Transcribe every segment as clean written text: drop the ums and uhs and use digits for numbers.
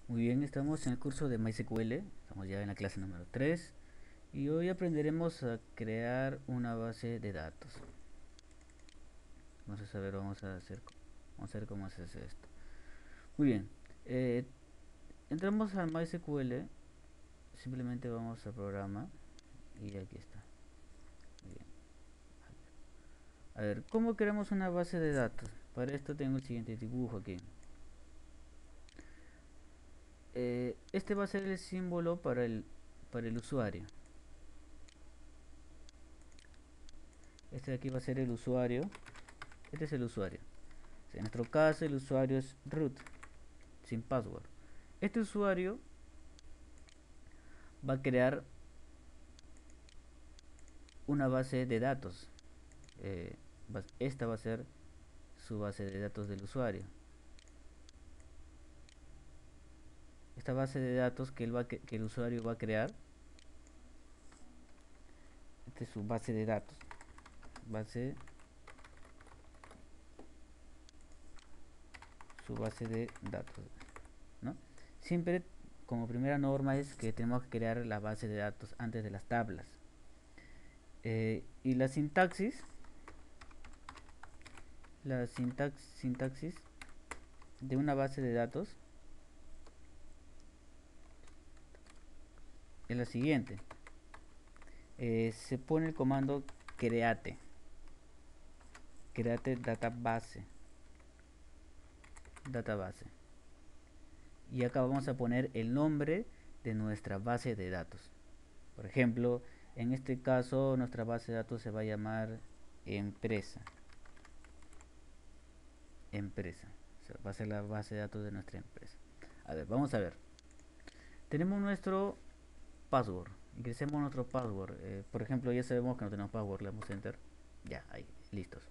Muy bien, estamos en el curso de MySQL, estamos ya en la clase número 3 y hoy aprenderemos a crear una base de datos. Vamos a ver, vamos a ver cómo se hace esto. Muy bien, eh, entramos a MySQL, simplemente vamos al programa y aquí está. Muy bien. A ver, ¿cómo creamos una base de datos? Para esto tengo el siguiente dibujo aquí. Este va a ser el símbolo para el usuario. Este de aquí va a ser el usuario. Este es el usuario. En nuestro caso el usuario es root, sin password. Este usuario va a crear una base de datos. Esta va a ser su base de datos del usuario. Esta base de datos que el usuario va a crear, esta es su base de datos. Base, su base de datos, ¿no? Siempre como primera norma es que tenemos que crear la base de datos antes de las tablas. Y la sintaxis de una base de datos es la siguiente. Se pone el comando create database, y acá vamos a poner el nombre de nuestra base de datos. Por ejemplo, en este caso nuestra base de datos se va a llamar empresa, o sea, va a ser la base de datos de nuestra empresa. A ver, vamos a ver, tenemos nuestro password, ingresemos nuestro password. Por ejemplo, ya sabemos que no tenemos password, le damos enter, ya, ahí, listos.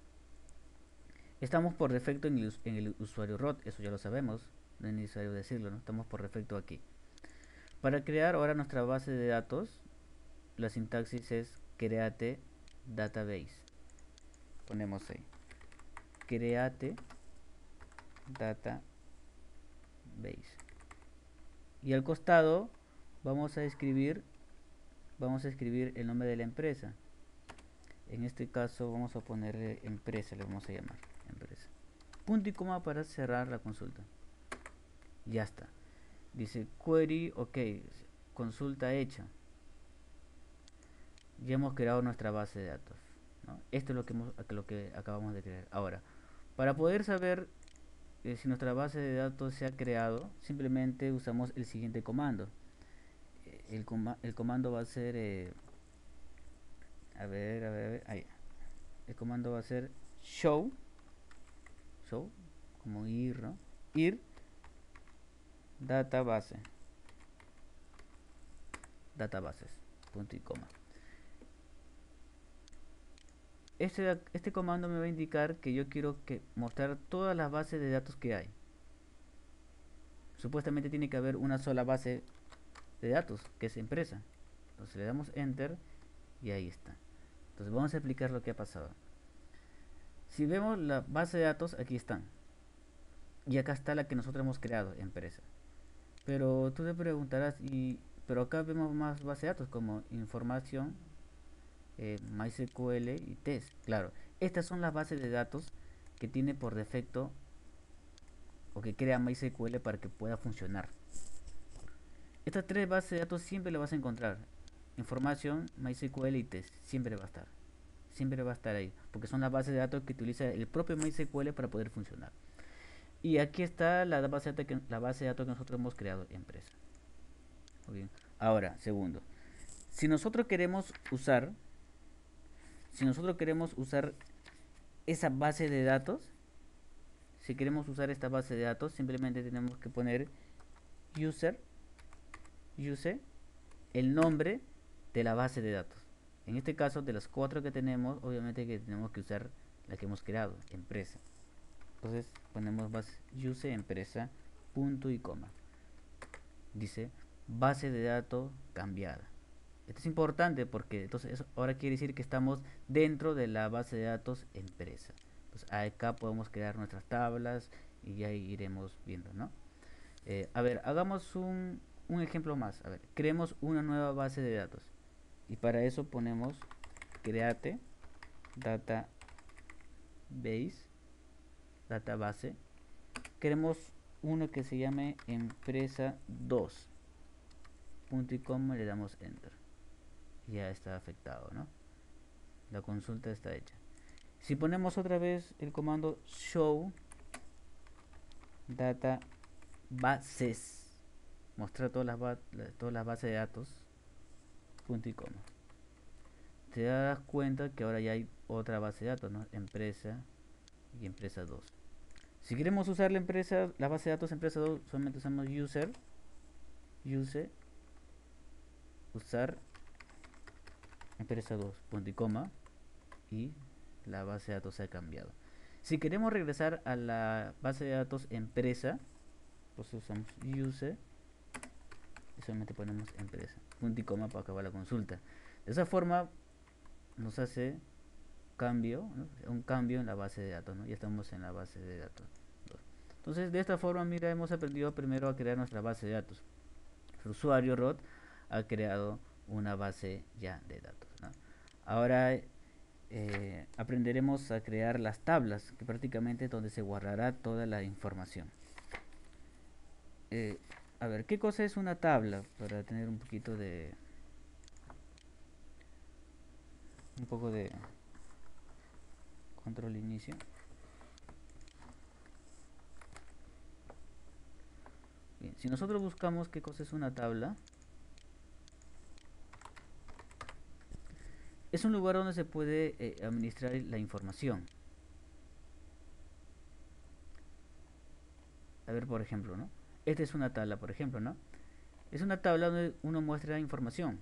Estamos por defecto en el usuario root, eso ya lo sabemos, no es necesario decirlo, ¿no? Estamos por defecto aquí. Para crear ahora nuestra base de datos, la sintaxis es create database. Ponemos ahí, create database. Y al costado vamos a escribir el nombre de la empresa. En este caso vamos a ponerle empresa, le vamos a llamar empresa. Punto y coma para cerrar la consulta. Ya está. Dice query, ok, consulta hecha. Ya hemos creado nuestra base de datos, ¿no? Esto es lo que acabamos de crear. Ahora, para poder saber si nuestra base de datos se ha creado, simplemente usamos el siguiente comando. El comando va a ser, ahí. El comando va a ser show, como ir, ¿no? Ir database, databases, punto y coma. Este comando me va a indicar que yo quiero mostrar todas las bases de datos que hay. Supuestamente tiene que haber una sola base de datos, que es empresa. Entonces le damos enter y ahí está. Entonces vamos a explicar lo que ha pasado. Si vemos la base de datos, aquí están. Y acá está la que nosotros hemos creado, empresa. Pero tú te preguntarás, pero acá vemos más bases de datos como información, MySQL y test. Claro, estas son las bases de datos que tiene por defecto o que crea MySQL para que pueda funcionar. Estas tres bases de datos siempre las vas a encontrar. Información, MySQL y test. Siempre va a estar. Siempre va a estar ahí. Porque son las bases de datos que utiliza el propio MySQL para poder funcionar. Y aquí está la base de datos que nosotros hemos creado, empresa. Muy bien. Ahora, segundo. Si nosotros queremos usar, si nosotros queremos usar esa base de datos, si queremos usar esta base de datos, simplemente tenemos que poner use el nombre de la base de datos. En este caso, de las cuatro que tenemos, obviamente que tenemos que usar la que hemos creado, empresa. Entonces ponemos use empresa, punto y coma. Dice base de datos cambiada. Esto es importante porque entonces eso ahora quiere decir que estamos dentro de la base de datos empresa. Entonces acá podemos crear nuestras tablas y ya iremos viendo, ¿no? A ver, hagamos un ejemplo más. A ver, creemos una nueva base de datos. Y para eso ponemos create database, database. Queremos uno que se llame empresa 2. Punto y coma, le damos enter. Ya está afectado, ¿no? La consulta está hecha. Si ponemos otra vez el comando show databases, mostrar todas las bases de datos, punto y coma, te das cuenta que ahora ya hay otra base de datos, ¿no? Empresa y empresa 2. Si queremos usar la base de datos empresa 2, solamente usamos use, usar empresa 2, punto y coma, y la base de datos se ha cambiado. Si queremos regresar a la base de datos empresa, pues usamos use y solamente ponemos empresa, punto y coma para acabar la consulta. De esa forma nos hace cambio, ¿no? Un cambio en la base de datos, ¿no? Ya estamos en la base de datos. Entonces, de esta forma, mira, hemos aprendido primero a crear nuestra base de datos. El usuario Rod ha creado una base ya de datos, ¿no? Ahora aprenderemos a crear las tablas, que prácticamente es donde se guardará toda la información. A ver, ¿qué cosa es una tabla? Para tener un poco de control inicio. Bien, si nosotros buscamos qué cosa es una tabla, es un lugar donde se puede administrar la información. A ver, por ejemplo, ¿no? Esta es una tabla, por ejemplo, ¿no? Es una tabla donde uno muestra información.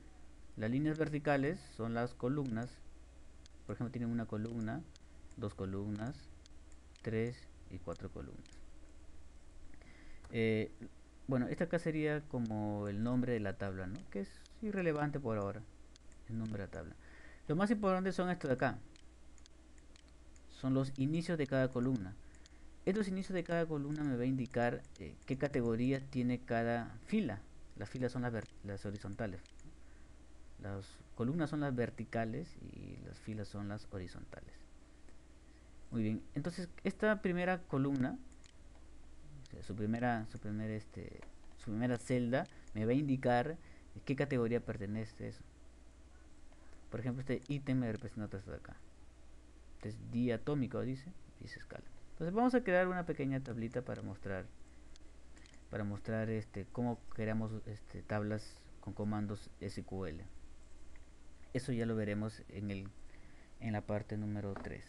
Las líneas verticales son las columnas. Por ejemplo, tienen una columna, dos columnas, tres y cuatro columnas. Eh, bueno, esta acá sería como el nombre de la tabla, ¿no? Que es irrelevante por ahora, el nombre de la tabla. Lo más importante son estos de acá. Son los inicios de cada columna. Estos inicios de cada columna me va a indicar qué categorías tiene cada fila. Las filas son las horizontales. Las columnas son las verticales y las filas son las horizontales. Muy bien, entonces esta primera columna, su primera celda, me va a indicar qué categoría pertenece a eso. Por ejemplo, este ítem me representa esto de acá. Este es diatómico, dice escala. Entonces vamos a crear una pequeña tablita para mostrar cómo creamos tablas con comandos SQL. Eso ya lo veremos en la parte número 3.